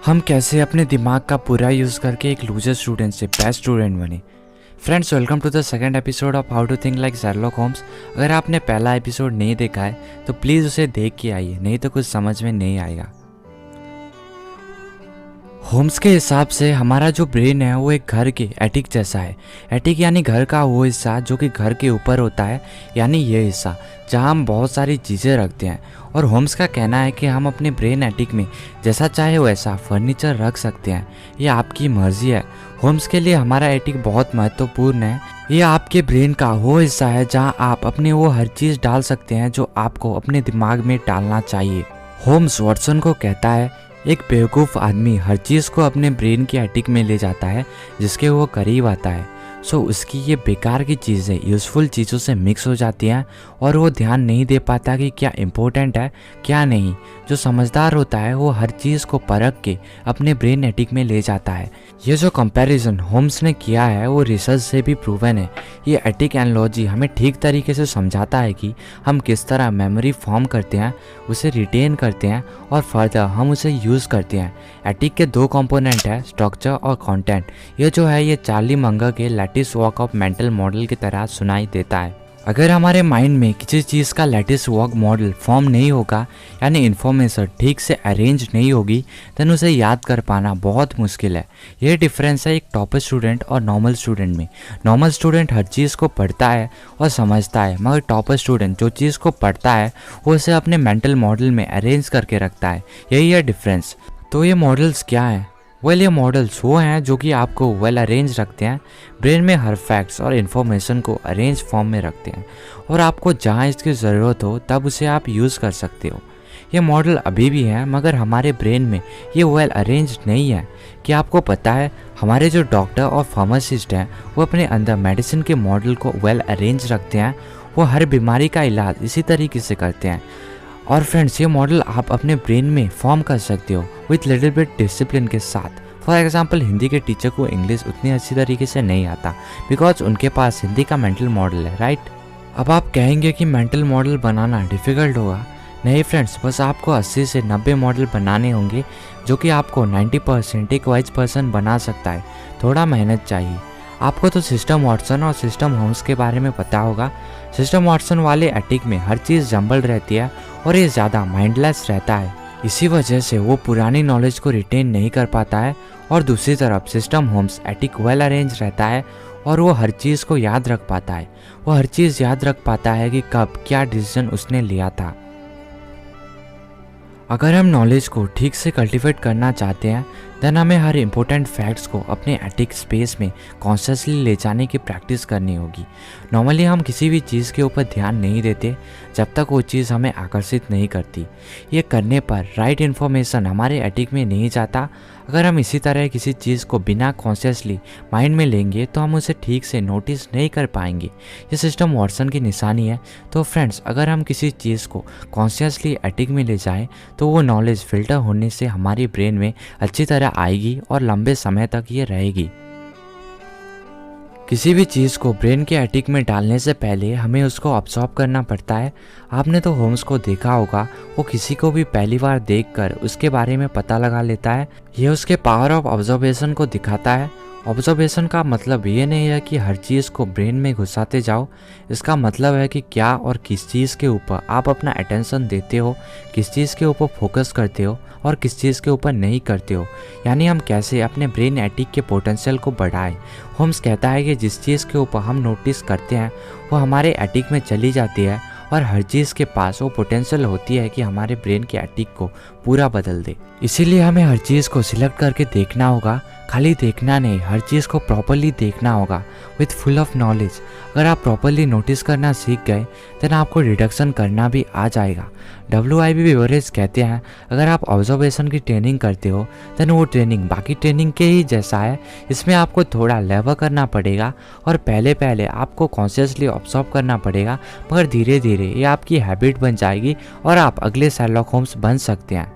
हम कैसे अपने दिमाग का पूरा यूज़ करके एक लूजर स्टूडेंट से बेस्ट स्टूडेंट बने। Friends, welcome to the second episode of how to think like Sherlock Holmes. अगर आपने पहला एपिसोड नहीं देखा है तो प्लीज़ उसे देख के आइए, नहीं तो कुछ समझ में नहीं आएगा। होम्स के हिसाब से हमारा जो ब्रेन है वो एक घर के एटिक जैसा है। एटिक यानी घर का वो हिस्सा जो कि घर के ऊपर होता है, यानी ये हिस्सा जहाँ हम बहुत सारी चीज़ें रखते हैं। और होम्स का कहना है कि हम अपने ब्रेन एटिक में जैसा चाहे वैसा फर्नीचर रख सकते हैं, ये आपकी मर्जी है। होम्स के लिए हमारा एटिक बहुत महत्वपूर्ण है। ये आपके ब्रेन का वो हिस्सा है जहाँ आप अपने वो हर चीज़ डाल सकते हैं जो आपको अपने दिमाग में डालना चाहिए। होम्स वॉटसन को कहता है, एक बेवकूफ़ आदमी हर चीज़ को अपने ब्रेन के एटिक में ले जाता है जिसके वो करीब आता है। सो उसकी ये बेकार की चीज़ें यूज़फुल चीज़ों से मिक्स हो जाती हैं और वो ध्यान नहीं दे पाता कि क्या इम्पोर्टेंट है क्या नहीं। जो समझदार होता है वो हर चीज़ को परख के अपने ब्रेन एटिक में ले जाता है। ये जो कंपैरिजन होम्स ने किया है वो रिसर्च से भी प्रूवन है। ये एटिक एनालॉजी हमें ठीक तरीके से समझाता है कि हम किस तरह मेमोरी फॉर्म करते हैं, उसे रिटेन करते हैं और फर्दर हम उसे यूज़ करते हैं। एटिक के दो कंपोनेंट है, स्ट्रक्चर और कंटेंट। ये जो है ये चार्ली मंगर के lattice walk of mental model की तरह सुनाई देता है। अगर हमारे माइंड में किसी चीज़ का लैटिस वॉक मॉडल फॉर्म नहीं होगा, यानी इन्फॉर्मेशन ठीक से अरेंज नहीं होगी, तो उसे याद कर पाना बहुत मुश्किल है। यह डिफरेंस है एक टॉपर स्टूडेंट और नॉर्मल स्टूडेंट में। नॉर्मल स्टूडेंट हर चीज़ को पढ़ता है और समझता है, मगर टॉपर स्टूडेंट जो चीज़ को पढ़ता है वो उसे अपने मेंटल मॉडल में अरेंज करके रखता है। यही है डिफरेंस। तो ये मॉडल्स क्या हैं? ये मॉडल्स वो हैं जो कि आपको वेल अरेंज रखते हैं, ब्रेन में हर फैक्ट्स और इन्फॉर्मेशन को अरेंज फॉर्म में रखते हैं और आपको जहाँ इसकी ज़रूरत हो तब उसे आप यूज़ कर सकते हो। ये मॉडल अभी भी हैं, मगर हमारे ब्रेन में ये वेल अरेंज नहीं है। क्या आपको पता है हमारे जो डॉक्टर और फार्मासिस्ट हैं वो अपने अंदर मेडिसिन के मॉडल को वेल अरेंज रखते हैं। वो हर बीमारी का इलाज इसी तरीके से करते हैं। और फ्रेंड्स, ये मॉडल आप अपने ब्रेन में फॉर्म कर सकते हो विथ लिटिल बिट डिसिप्लिन के साथ। फॉर एग्जांपल, हिंदी के टीचर को इंग्लिश उतनी अच्छी तरीके से नहीं आता बिकॉज उनके पास हिंदी का मेंटल मॉडल है, राइट। अब आप कहेंगे कि मेंटल मॉडल बनाना डिफ़िकल्ट होगा। नहीं फ्रेंड्स, बस आपको 80 से 90 मॉडल बनाने होंगे जो कि आपको 90% एक वाइज पर्सन बना सकता है। थोड़ा मेहनत चाहिए। आपको तो सिस्टम वॉटसन और सिस्टम होम्स के बारे में पता होगा। सिस्टम वॉटसन वाले एटिक में हर चीज़ जंबल रहती है और ये ज़्यादा माइंडलेस रहता है। इसी वजह से वो पुरानी नॉलेज को रिटेन नहीं कर पाता है। और दूसरी तरफ system Holmes attic well arrange रहता है और वो हर चीज़ को याद रख पाता है। वो हर चीज़ याद रख पाता है कि कब क्या डिसीजन उसने लिया था। अगर हम नॉलेज को ठीक से कल्टीवेट करना चाहते हैं देन हमें हर इम्पोर्टेंट फैक्ट्स को अपने एटिक स्पेस में कॉन्शियसली ले जाने की प्रैक्टिस करनी होगी। नॉर्मली हम किसी भी चीज़ के ऊपर ध्यान नहीं देते जब तक वो चीज़ हमें आकर्षित नहीं करती। ये करने पर राइट इन्फॉर्मेशन हमारे एटिक में नहीं जाता। अगर हम इसी तरह किसी चीज़ को बिना कॉन्शियसली माइंड में लेंगे तो हम उसे ठीक से नोटिस नहीं कर पाएंगे। ये सिस्टम वॉटसन की निशानी है। तो फ्रेंड्स, अगर हम किसी चीज़ को कॉन्शियसली एटिक में ले जाएं तो वो नॉलेज फिल्टर होने से हमारी ब्रेन में अच्छी तरह आएगी और लंबे समय तक ये रहेगी। किसी भी चीज़ को ब्रेन के एटिक में डालने से पहले हमें उसको ऑब्जॉर्व करना पड़ता है। आपने तो होम्स को देखा होगा, वो किसी को भी पहली बार देखकर उसके बारे में पता लगा लेता है। ये उसके पावर ऑफ ऑब्जर्वेशन को दिखाता है। ऑब्जर्वेशन का मतलब ये नहीं है कि हर चीज़ को ब्रेन में घुसाते जाओ। इसका मतलब है कि क्या और किस चीज़ के ऊपर आप अपना अटेंशन देते हो, किस चीज़ के ऊपर फोकस करते हो और किस चीज़ के ऊपर नहीं करते हो। यानी हम कैसे अपने ब्रेन एटिक के पोटेंशियल को बढ़ाएं। होम्स कहता है कि जिस चीज़ के ऊपर हम नोटिस करते हैं वो हमारे एटिक में चली जाती है और हर चीज़ के पास वो पोटेंशियल होती है कि हमारे ब्रेन के एटिक को पूरा बदल दे। इसीलिए हमें हर चीज़ को सिलेक्ट करके देखना होगा। खाली देखना नहीं, हर चीज़ को प्रॉपरली देखना होगा विथ फुल ऑफ नॉलेज। अगर आप प्रॉपरली नोटिस करना सीख गए देन आपको डिडक्शन करना भी आ जाएगा। WIB बेवरेज कहते हैं, अगर आप ऑब्जर्वेशन की ट्रेनिंग करते हो देन वो ट्रेनिंग बाकी ट्रेनिंग के ही जैसा है। इसमें आपको थोड़ा लेवर करना पड़ेगा और पहले आपको कॉन्शियसली ऑब्जर्व करना पड़ेगा, मगर धीरे धीरे ये आपकी हैबिट बन जाएगी और आप अगले शेरलॉक होम्स बन सकते हैं।